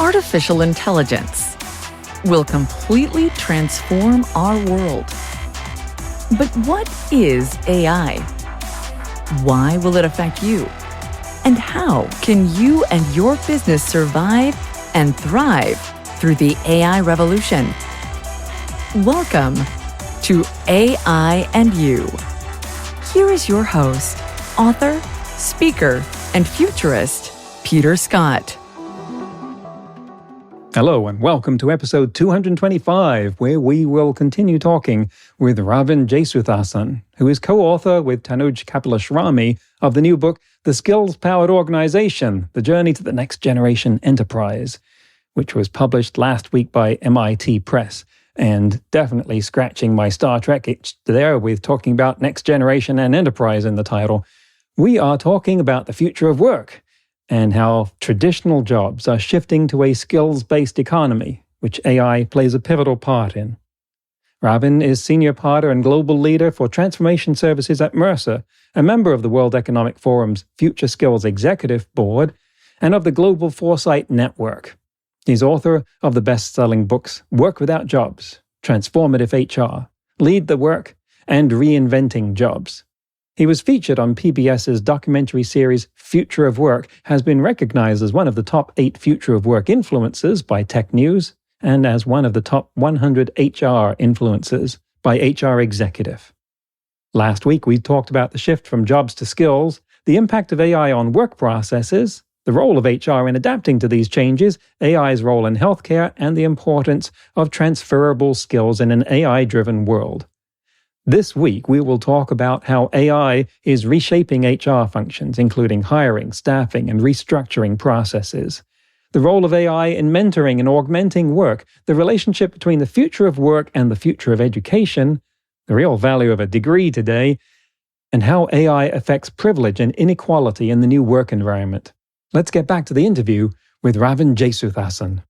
artificial intelligence will completely transform our world. But what is AI? Why will it affect you? And how can you and your business survive and thrive through the AI revolution? Welcome to AI and You. Here is your host, author, speaker, and futurist, Peter Scott. Hello and welcome to episode 225, where we will continue talking with Ravin Jesuthasan, who is co-author with Tanuj Kapileswamy of the new book, The Skills-Powered Organization, The Journey to the Next Generation Enterprise, which was published last week by MIT Press, and definitely scratching my Star Trek itch there with talking about next generation and enterprise in the title. We are talking about the future of work, and how traditional jobs are shifting to a skills-based economy, which AI plays a pivotal part in. Ravin is Senior Partner and Global Leader for Transformation Services at Mercer, a member of the World Economic Forum's Future Skills Executive Board, and of the Global Foresight Network. He's author of the best-selling books Work Without Jobs, Transformative HR, Lead the Work, and Reinventing Jobs. He was featured on PBS's documentary series Future of Work, has been recognized as one of the top 8 Future of Work influencers by Tech News, and as one of the top 100 HR influencers by HR Executive. Last week, we talked about the shift from jobs to skills, the impact of AI on work processes, the role of HR in adapting to these changes, AI's role in healthcare, and the importance of transferable skills in an AI-driven world. This week, we will talk about how AI is reshaping HR functions, including hiring, staffing, and restructuring processes, the role of AI in mentoring and augmenting work, the relationship between the future of work and the future of education, the real value of a degree today, and how AI affects privilege and inequality in the new work environment. Let's get back to the interview with Ravin Jesuthasan.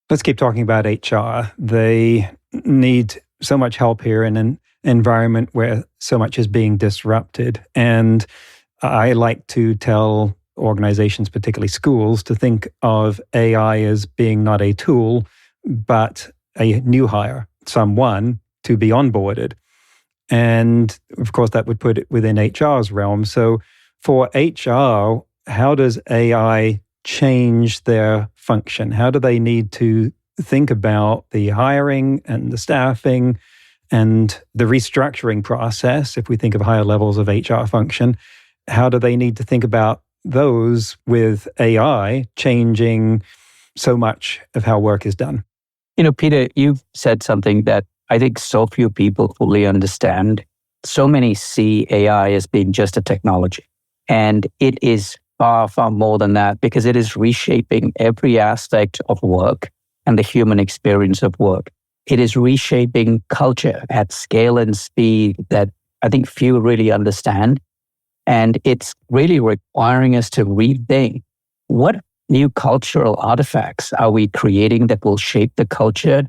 Let's keep talking about HR. They need so much help here in an environment where so much is being disrupted. And I like to tell organizations, particularly schools, to think of AI as being not a tool, but a new hire, someone to be onboarded. And of course, that would put it within HR's realm. So for HR, how does AI change their function? How do they need to think about the hiring and the staffing and the restructuring process? If we think of higher levels of HR function, how do they need to think about those with AI changing so much of how work is done? You know, Peter, you've said something that I think so few people fully understand. So many see AI as being just a technology, and it is far, far more than that, because it is reshaping every aspect of work and the human experience of work. It is reshaping culture at scale and speed that I think few really understand. And it's really requiring us to rethink what new cultural artifacts are we creating that will shape the culture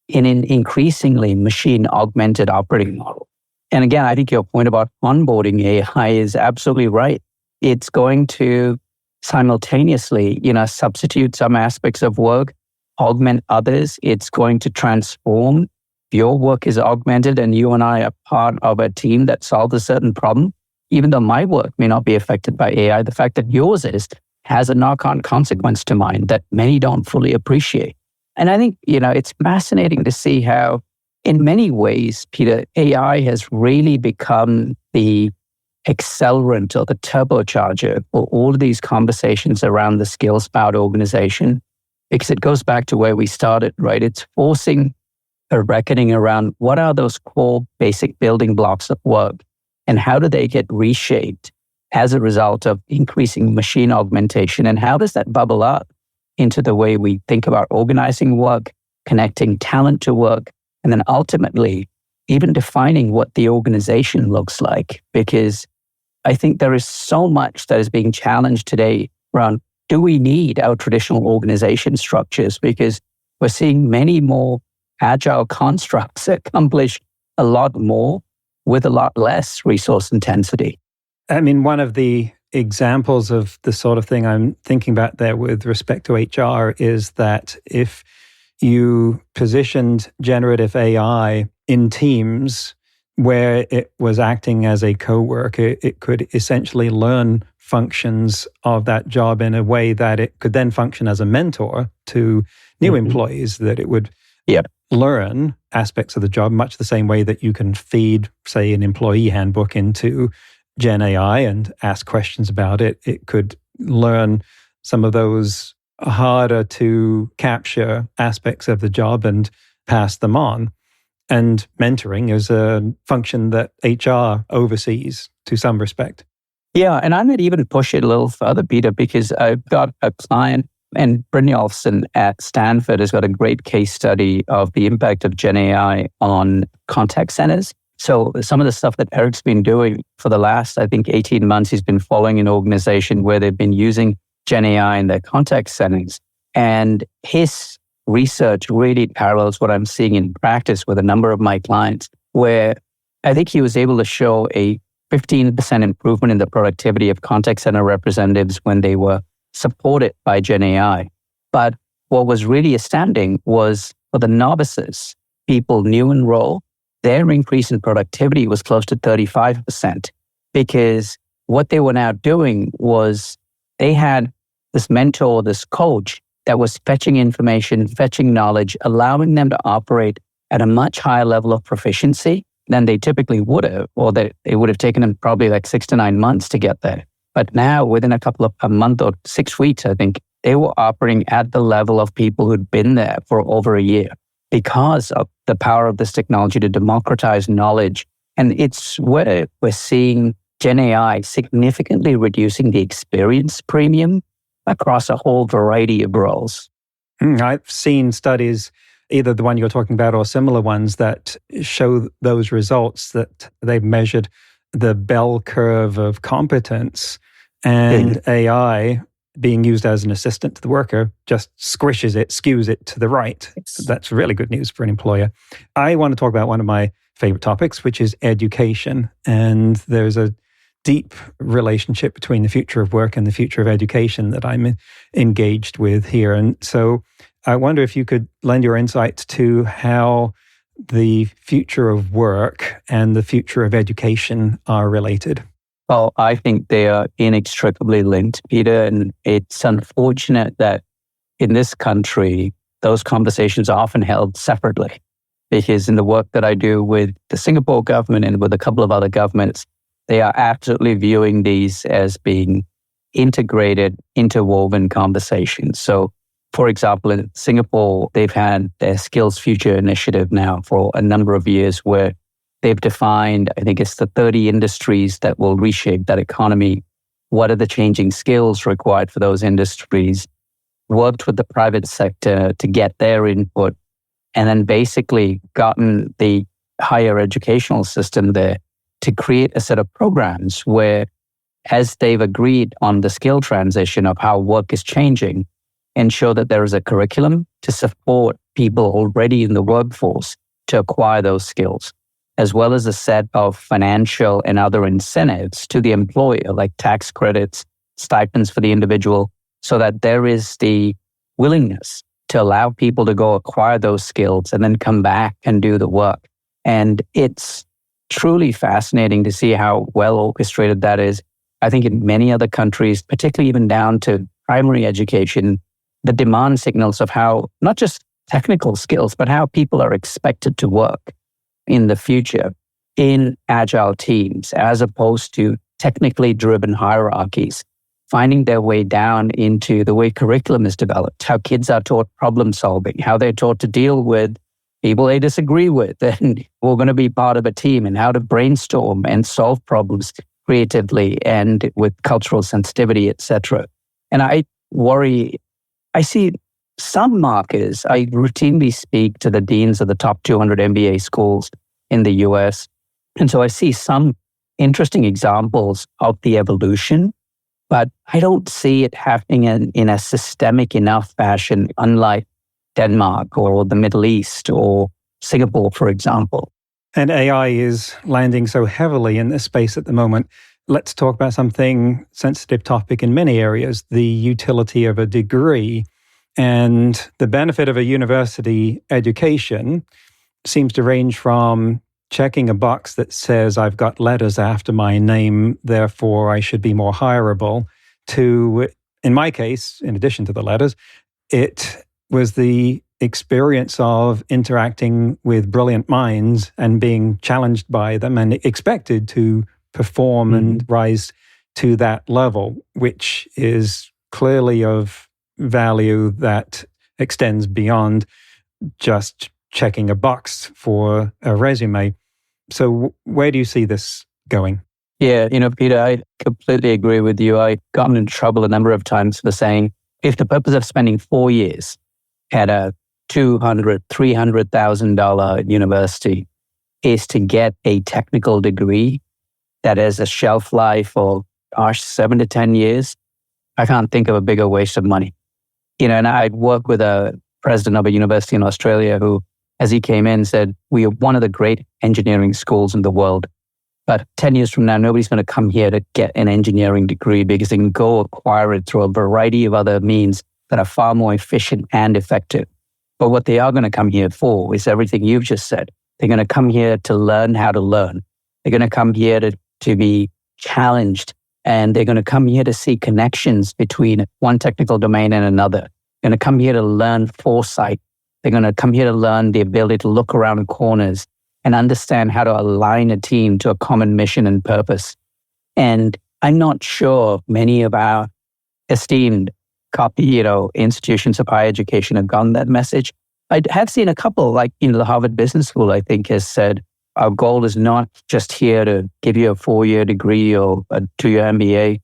in an increasingly machine-augmented operating model. And again, I think your point about onboarding AI is absolutely right. It's going to simultaneously, substitute some aspects of work, augment others. It's going to transform. Your work is augmented and you and I are part of a team that solves a certain problem. Even though my work may not be affected by AI, the fact that yours has a knock-on consequence to mine that many don't fully appreciate. And I think, it's fascinating to see how, in many ways, Peter, AI has really become the accelerant or the turbocharger for all of these conversations around the skills-powered organization. Because it goes back to where we started, right? It's forcing a reckoning around what are those core basic building blocks of work and how do they get reshaped as a result of increasing machine augmentation, and how does that bubble up into the way we think about organizing work, connecting talent to work, and then ultimately even defining what the organization looks like. Because I think there is so much that is being challenged today around, do we need our traditional organization structures? Because we're seeing many more agile constructs accomplish a lot more with a lot less resource intensity. I mean, one of the examples of the sort of thing I'm thinking about there with respect to HR is that if you positioned generative AI in teams where it was acting as a co-worker, it could essentially learn functions of that job in a way that it could then function as a mentor to new employees, that it would learn aspects of the job much the same way that you can feed, say, an employee handbook into Gen AI and ask questions about it. It could learn some of those harder to capture aspects of the job and pass them on. And mentoring is a function that HR oversees to some respect. Yeah, and I might even push it a little further, Peter, because I've got a client, and Brynjolfsson at Stanford has got a great case study of the impact of Gen AI on contact centers. So some of the stuff that Eric's been doing for the last, I think, 18 months, he's been following an organization where they've been using Gen AI in their contact settings. And his research really parallels what I'm seeing in practice with a number of my clients, where I think he was able to show a 15% improvement in the productivity of contact center representatives when they were supported by Gen AI. But what was really astounding was for the novices, people new in role, their increase in productivity was close to 35%, because what they were now doing was they had this mentor, this coach that was fetching information, fetching knowledge, allowing them to operate at a much higher level of proficiency than they typically would have, or that it would have taken them probably like 6 to 9 months to get there. But now, within a month or 6 weeks, I think, they were operating at the level of people who'd been there for over a year because of the power of this technology to democratize knowledge. And it's where we're seeing Gen AI significantly reducing the experience premium across a whole variety of roles. I've seen studies, either the one you're talking about or similar ones, that show those results, that they've measured the bell curve of competence, and AI being used as an assistant to the worker just squishes it, skews it to the right. That's really good news for an employer. I want to talk about one of my favorite topics, which is education. And there's a deep relationship between the future of work and the future of education that I'm engaged with here. And so I wonder if you could lend your insights to how the future of work and the future of education are related. Well, I think they are inextricably linked, Peter, and it's unfortunate that in this country, those conversations are often held separately, because in the work that I do with the Singapore government and with a couple of other governments, they are absolutely viewing these as being integrated, interwoven conversations. So, for example, in Singapore, they've had their Skills Future initiative now for a number of years, where they've defined, I think it's the 30 industries that will reshape that economy. What are the changing skills required for those industries? Worked with the private sector to get their input, and then basically gotten the higher educational system there to create a set of programs where, as they've agreed on the skill transition of how work is changing, ensure that there is a curriculum to support people already in the workforce to acquire those skills, as well as a set of financial and other incentives to the employer, like tax credits, stipends for the individual, so that there is the willingness to allow people to go acquire those skills and then come back and do the work. And it's truly fascinating to see how well orchestrated that is. I think in many other countries, particularly even down to primary education, the demand signals of how, not just technical skills, but how people are expected to work in the future in agile teams, as opposed to technically driven hierarchies, finding their way down into the way curriculum is developed, how kids are taught problem solving, how they're taught to deal with people they disagree with, and we're going to be part of a team, and how to brainstorm and solve problems creatively and with cultural sensitivity, etc. And I see some markers. I routinely speak to the deans of the top 200 MBA schools in the US. And so I see some interesting examples of the evolution, but I don't see it happening in a systemic enough fashion, unlike Denmark or the Middle East or Singapore, for example. And AI is landing so heavily in this space at the moment. let's talk about something sensitive topic in many areas, the utility of a degree. And the benefit of a university education seems to range from checking a box that says I've got letters after my name, therefore I should be more hireable, to, in my case, in addition to the letters, it was the experience of interacting with brilliant minds and being challenged by them and expected to perform and rise to that level, which is clearly of value that extends beyond just checking a box for a resume. So where do you see this going? Yeah, Peter, I completely agree with you. I've gotten in trouble a number of times for saying, if the purpose of spending 4 years at a $200,000, $300,000 university is to get a technical degree that has a shelf life of 7 to 10 years, I can't think of a bigger waste of money. And I'd worked with a president of a university in Australia who, as he came in, said, we are one of the great engineering schools in the world. But 10 years from now, nobody's going to come here to get an engineering degree because they can go acquire it through a variety of other means that are far more efficient and effective. But what they are going to come here for is everything you've just said. They're going to come here to learn how to learn. They're going to come here to be challenged. And they're going to come here to see connections between one technical domain and another. They're going to come here to learn foresight. They're going to come here to learn the ability to look around corners and understand how to align a team to a common mission and purpose. And I'm not sure many of our esteemed institutions of higher education have gotten that message. I have seen a couple, like the Harvard Business School, I think, has said, our goal is not just here to give you a 4-year degree or a 2-year MBA,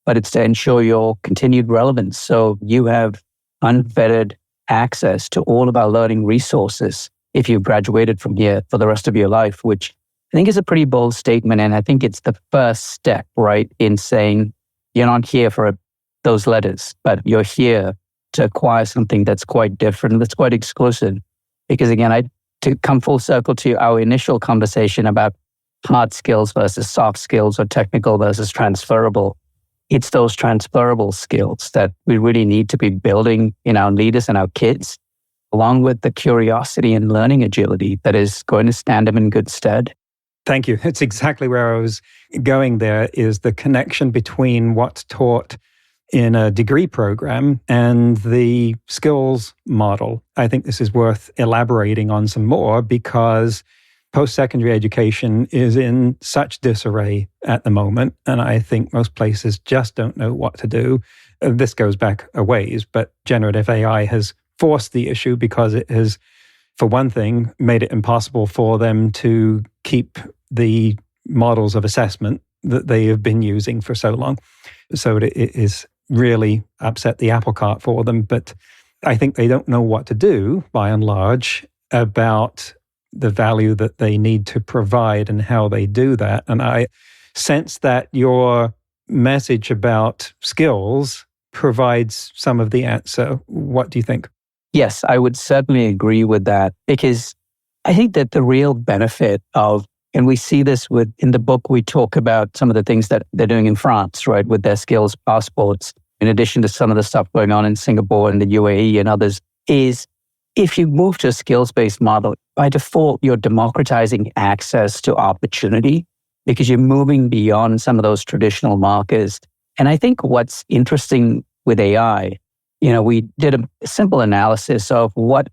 but it's to ensure your continued relevance. So you have unfettered access to all of our learning resources if you've graduated from here for the rest of your life, which I think is a pretty bold statement. And I think it's the first step, right, in saying you're not here for those letters, but you're here to acquire something that's quite different, that's quite exclusive. Because again, to come full circle to our initial conversation about hard skills versus soft skills or technical versus transferable, it's those transferable skills that we really need to be building in our leaders and our kids, along with the curiosity and learning agility that is going to stand them in good stead. Thank you. It's exactly where I was going there, is the connection between what's taught in a degree program and the skills model. I think this is worth elaborating on some more because post-secondary education is in such disarray at the moment, and I think most places just don't know what to do. This goes back a ways, but generative AI has forced the issue because it has, for one thing, made it impossible for them to keep the models of assessment that they have been using for so long. So it is really upset the apple cart for them. But I think they don't know what to do, by and large, about the value that they need to provide and how they do that. And I sense that your message about skills provides some of the answer. What do you think? Yes, I would certainly agree with that, because I think that the real benefit of, and we see this in the book, we talk about some of the things that they're doing in France, right, with their skills passports, in addition to some of the stuff going on in Singapore and the UAE and others, is if you move to a skills-based model, by default, you're democratizing access to opportunity because you're moving beyond some of those traditional markers. And I think what's interesting with AI, we did a simple analysis of what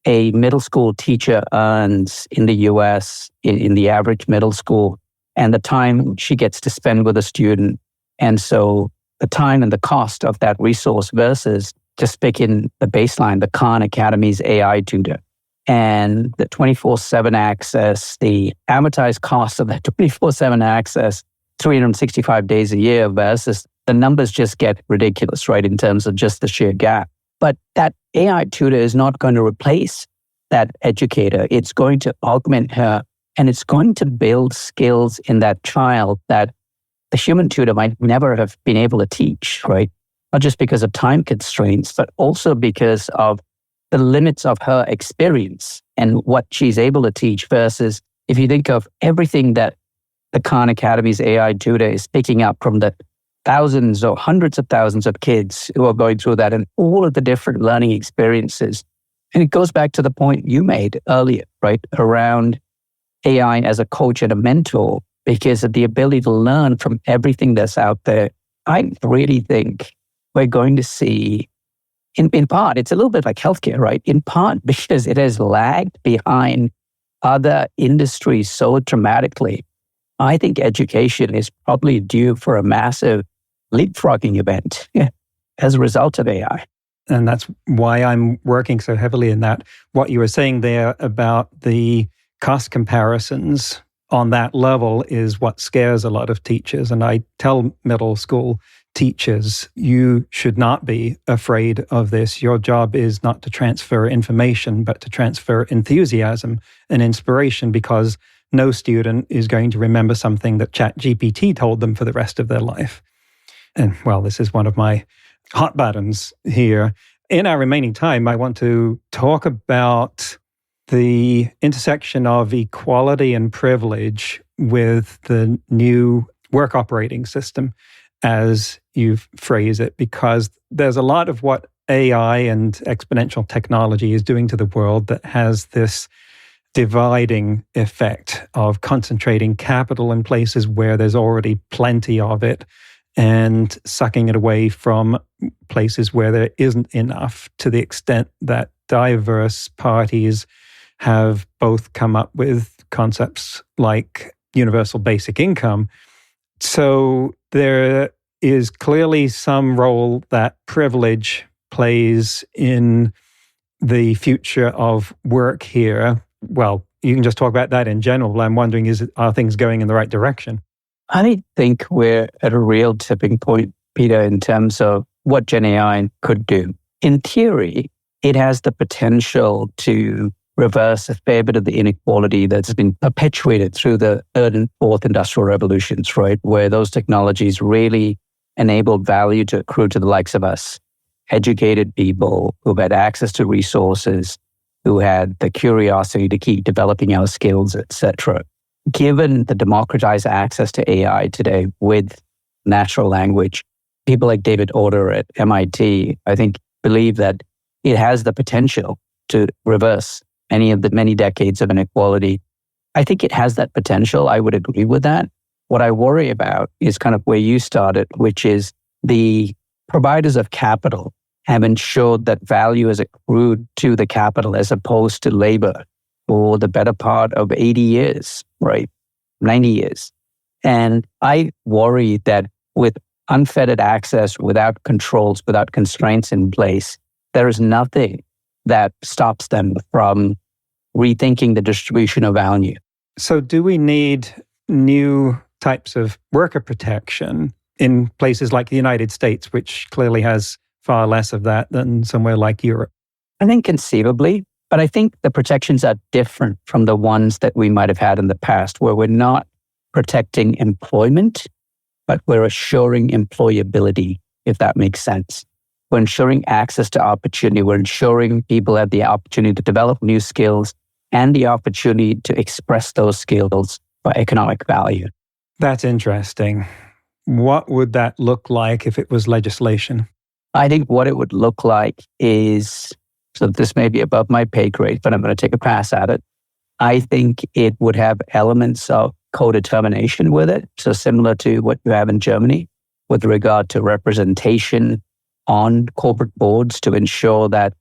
a middle school teacher earns in the US, in the average middle school, and the time she gets to spend with a student. And so the time and the cost of that resource versus just picking the baseline, the Khan Academy's AI tutor, and the 24/7 access, the amortized cost of that 24/7 access, 365 days a year versus the numbers just get ridiculous, right, in terms of just the sheer gap. But that AI tutor is not going to replace that educator. It's going to augment her, and it's going to build skills in that child that the human tutor might never have been able to teach, right? Not just because of time constraints, but also because of the limits of her experience and what she's able to teach versus if you think of everything that the Khan Academy's AI tutor is picking up from the thousands or hundreds of thousands of kids who are going through that and all of the different learning experiences. And it goes back to the point you made earlier, right? Around AI as a coach and a mentor, because of the ability to learn from everything that's out there. I really think we're going to see, in part, it's a little bit like healthcare, right? In part because it has lagged behind other industries so dramatically. I think education is probably due for a massive leapfrogging event as a result of AI. And that's why I'm working so heavily in that. What you were saying there about the cost comparisons on that level is what scares a lot of teachers. And I tell middle school teachers, you should not be afraid of this. Your job is not to transfer information, but to transfer enthusiasm and inspiration, because no student is going to remember something that ChatGPT told them for the rest of their life. And well, this is one of my hot buttons here. In our remaining time, I want to talk about the intersection of equality and privilege with the new work operating system, as you phrase it, because there's a lot of what AI and exponential technology is doing to the world that has this dividing effect of concentrating capital in places where there's already plenty of it and sucking it away from places where there isn't enough, to the extent that diverse parties have both come up with concepts like universal basic income. So there is clearly some role that privilege plays in the future of work here. Well, you can just talk about that in general, but I'm wondering, are things going in the right direction? I think we're at a real tipping point, Peter, in terms of what Gen AI could do. In theory, it has the potential to reverse a fair bit of the inequality that's been perpetuated through the third and fourth industrial revolutions, right? Where those technologies really enabled value to accrue to the likes of us, educated people who've had access to resources, who had the curiosity to keep developing our skills, etc. Given the democratized access to AI today with natural language, people like David Order at MIT, I think, believe that it has the potential to reverse any of the many decades of inequality. I think it has that potential. I would agree with that. What I worry about is kind of where you started, which is the providers of capital have ensured that value is accrued to the capital as opposed to labor for the better part of 80 years, right? 90 years. And I worry that with unfettered access, without controls, without constraints in place, there is nothing that stops them from rethinking the distribution of value. So do we need new types of worker protection in places like the United States, which clearly has far less of that than somewhere like Europe? I think conceivably, but I think the protections are different from the ones that we might have had in the past, where we're not protecting employment, but we're assuring employability, if that makes sense. We're ensuring access to opportunity. We're ensuring people have the opportunity to develop new skills and the opportunity to express those skills for economic value. That's interesting. What would that look like if it was legislation? I think what it would look like is, so this may be above my pay grade, but I'm going to take a pass at it. I think it would have elements of co-determination with it. So similar to what you have in Germany with regard to representation on corporate boards to ensure that,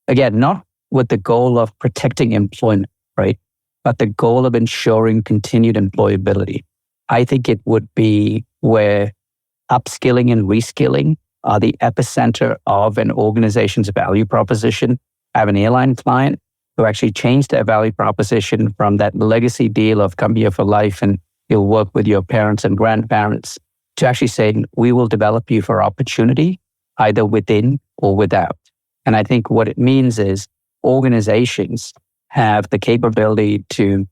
again, not with the goal of protecting employment, right? But the goal of ensuring continued employability. I think it would be where upskilling and reskilling are the epicenter of an organization's value proposition. I have an airline client who actually changed their value proposition from that legacy deal of come here for life and you'll work with your parents and grandparents to actually saying, we will develop you for opportunity, either within or without. And I think what it means is organizations have the capability to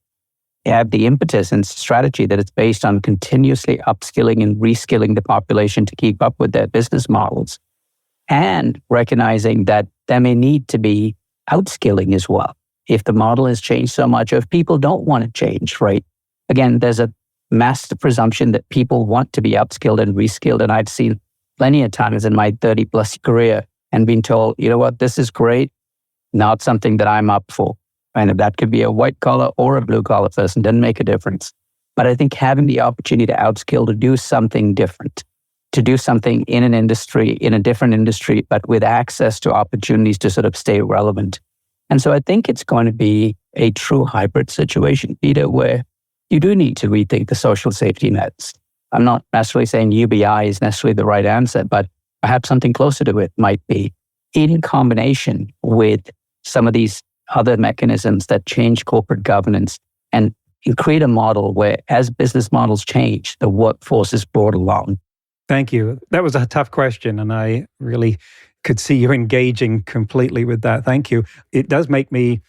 have the impetus and strategy that it's based on continuously upskilling and reskilling the population to keep up with their business models, and recognizing that there may need to be outskilling as well. If the model has changed so much, or if people don't want to change, right? Again, there's a massive presumption that people want to be upskilled and reskilled. And I've seen plenty of times in my 30 plus career and been told, you know what, this is great, not something that I'm up for. And that could be a white collar or a blue collar person, doesn't make a difference. But I think having the opportunity to upskill, to do something different, to do something in an industry, in a different industry, but with access to opportunities to sort of stay relevant. And so I think it's going to be a true hybrid situation, Peter, where you do need to rethink the social safety nets. I'm not necessarily saying UBI is necessarily the right answer, but perhaps something closer to it might be in combination with some of these other mechanisms that change corporate governance and create a model where as business models change, the workforce is brought along. Thank you. That was a tough question, and I really could see you engaging completely with that. Thank you. It does make me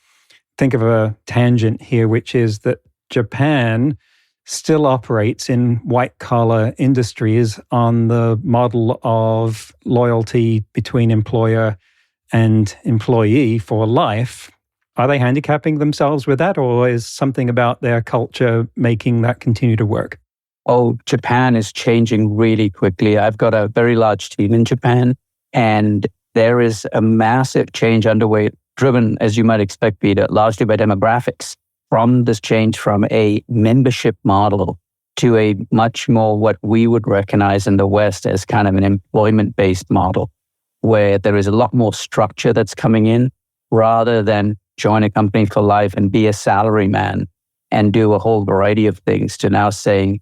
think of a tangent here, which is that Japan still operates in white-collar industries on the model of loyalty between employer and employee for life. Are they handicapping themselves with that, or is something about their culture making that continue to work? Oh, Japan is changing really quickly. I've got a very large team in Japan, and there is a massive change underway, driven, as you might expect, Peter, largely by demographics. From this change from a membership model to a much more what we would recognize in the West as kind of an employment-based model, where there is a lot more structure that's coming in rather than join a company for life and be a salary man and do a whole variety of things, to now saying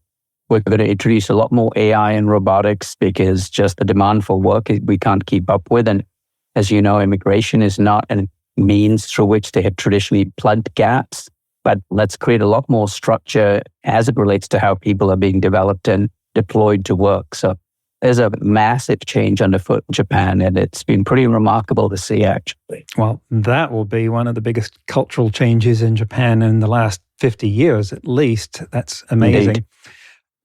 we're going to introduce a lot more AI and robotics because just the demand for work we can't keep up with. And as you know, immigration is not a means through which they have traditionally plugged gaps, but let's create a lot more structure as it relates to how people are being developed and deployed to work. So there's a massive change underfoot in Japan, and it's been pretty remarkable to see, actually. Well, that will be one of the biggest cultural changes in Japan in the last 50 years, at least. That's amazing. Indeed.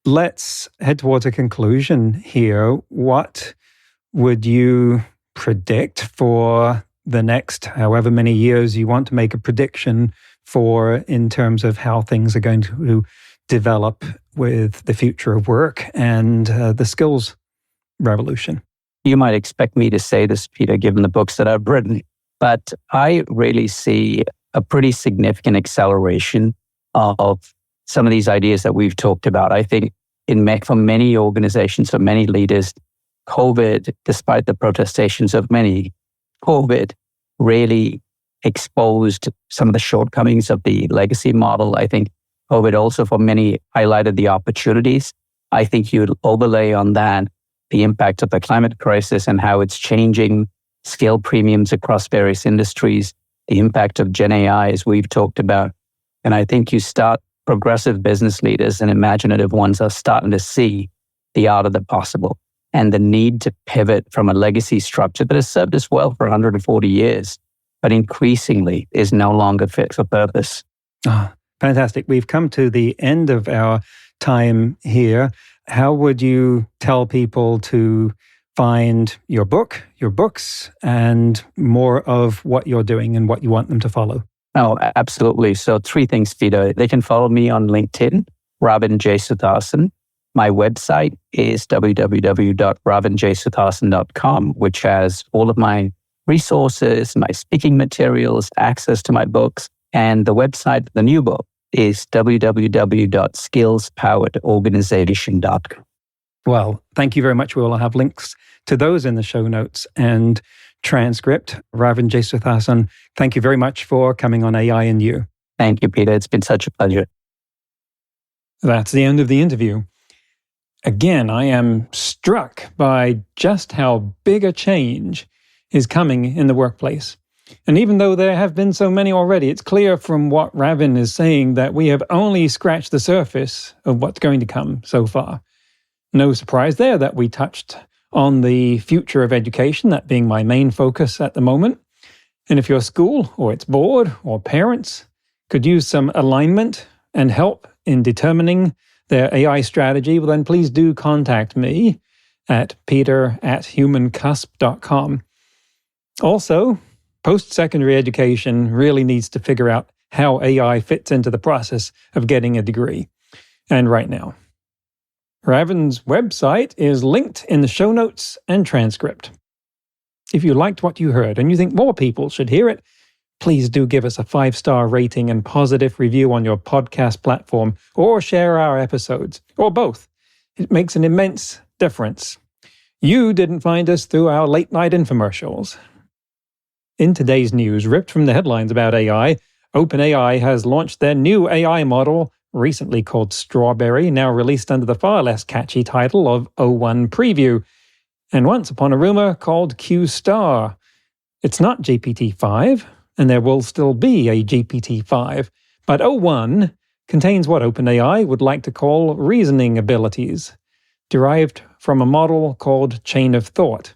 Let's head towards a conclusion here. What would you predict for the next however many years you want to make a prediction for in terms of how things are going to develop with the future of work and the skills revolution? You might expect me to say this, Peter, given the books that I've written, but I really see a pretty significant acceleration of some of these ideas that we've talked about. I think for many organizations, for many leaders, COVID, despite the protestations of many, COVID really exposed some of the shortcomings of the legacy model. I think COVID also for many highlighted the opportunities. I think you'd overlay on that the impact of the climate crisis and how it's changing skill premiums across various industries, the impact of Gen AI, as we've talked about. And I think you start progressive business leaders and imaginative ones are starting to see the art of the possible and the need to pivot from a legacy structure that has served us well for 140 years, but increasingly is no longer fit for purpose. Oh, fantastic. We've come to the end of our time here. How would you tell people to find your book, your books, and more of what you're doing and what you want them to follow? Oh, absolutely. So 3 things, Peter. They can follow me on LinkedIn, Ravin Jesuthasan. My website is www.ravinjesuthasan.com, which has all of my resources, my speaking materials, access to my books. And the website, the new book, is www.skillspoweredorganization.com. Well, thank you very much. We will have links to those in the show notes and transcript. Ravin Jesuthasan, thank you very much for coming on AI and You. Thank you, Peter. It's been such a pleasure. That's the end of the interview. Again, I am struck by just how big a change is coming in the workplace. And even though there have been so many already, it's clear from what Ravin is saying that we have only scratched the surface of what's going to come so far. No surprise there that we touched on the future of education, that being my main focus at the moment. And if your school or its board or parents could use some alignment and help in determining their AI strategy, well, then please do contact me at peter@humancusp.com. Also, post-secondary education really needs to figure out how AI fits into the process of getting a degree. and right now. Ravin's website is linked in the show notes and transcript. If you liked what you heard and you think more people should hear it, please do give us a 5-star rating and positive review on your podcast platform, or share our episodes, or both. It makes an immense difference. You didn't find us through our late-night infomercials. In today's news, ripped from the headlines about AI, OpenAI has launched their new AI model, recently called Strawberry, now released under the far less catchy title of O1 Preview, and once upon a rumor called Q-Star. It's not GPT-5, and there will still be a GPT-5, but O1 contains what OpenAI would like to call reasoning abilities, derived from a model called Chain of Thought.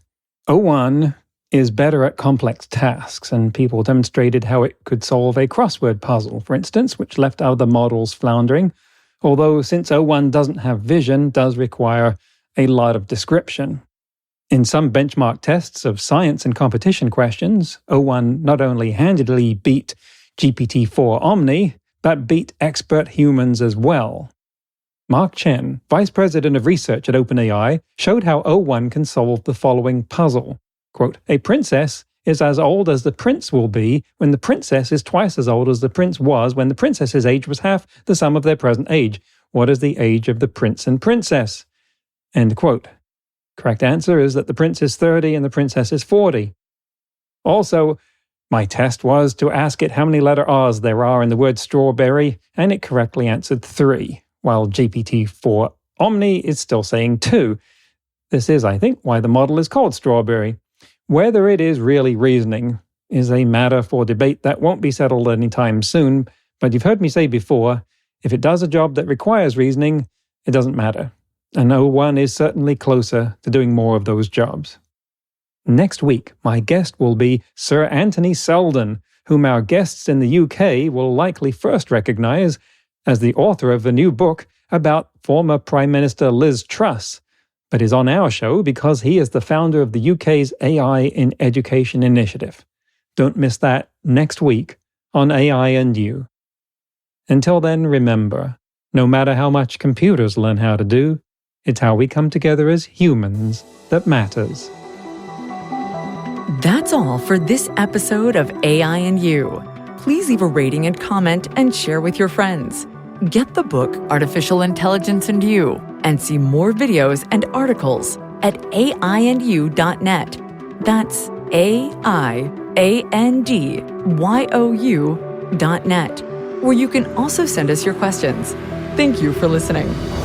O1 is better at complex tasks, and people demonstrated how it could solve a crossword puzzle, for instance, which left other models floundering, although since O1 doesn't have vision, does require a lot of description. In some benchmark tests of science and competition questions, O1 not only handily beat GPT-4 Omni, but beat expert humans as well. Mark Chen, Vice President of Research at OpenAI, showed how O1 can solve the following puzzle. Quote, a princess is as old as the prince will be when the princess is twice as old as the prince was when the princess's age was half the sum of their present age. What is the age of the prince and princess? End quote. Correct answer is that the prince is 30 and the princess is 40. Also, my test was to ask it how many letter R's there are in the word strawberry, and it correctly answered 3, while GPT-4 Omni is still saying 2. This is, I think, why the model is called Strawberry. Whether it is really reasoning is a matter for debate that won't be settled anytime soon, but you've heard me say before, if it does a job that requires reasoning, it doesn't matter. And O1 is certainly closer to doing more of those jobs. Next week, my guest will be Sir Anthony Selden, whom our guests in the UK will likely first recognize as the author of a new book about former Prime Minister Liz Truss, but is on our show because he is the founder of the UK's AI in Education initiative. Don't miss that next week on AI and You. Until then, remember, no matter how much computers learn how to do, it's how we come together as humans that matters. That's all for this episode of AI and You. Please leave a rating and comment and share with your friends. Get the book Artificial Intelligence and You and see more videos and articles at aiandyou.net. That's aiandyou.net, where you can also send us your questions. Thank you for listening.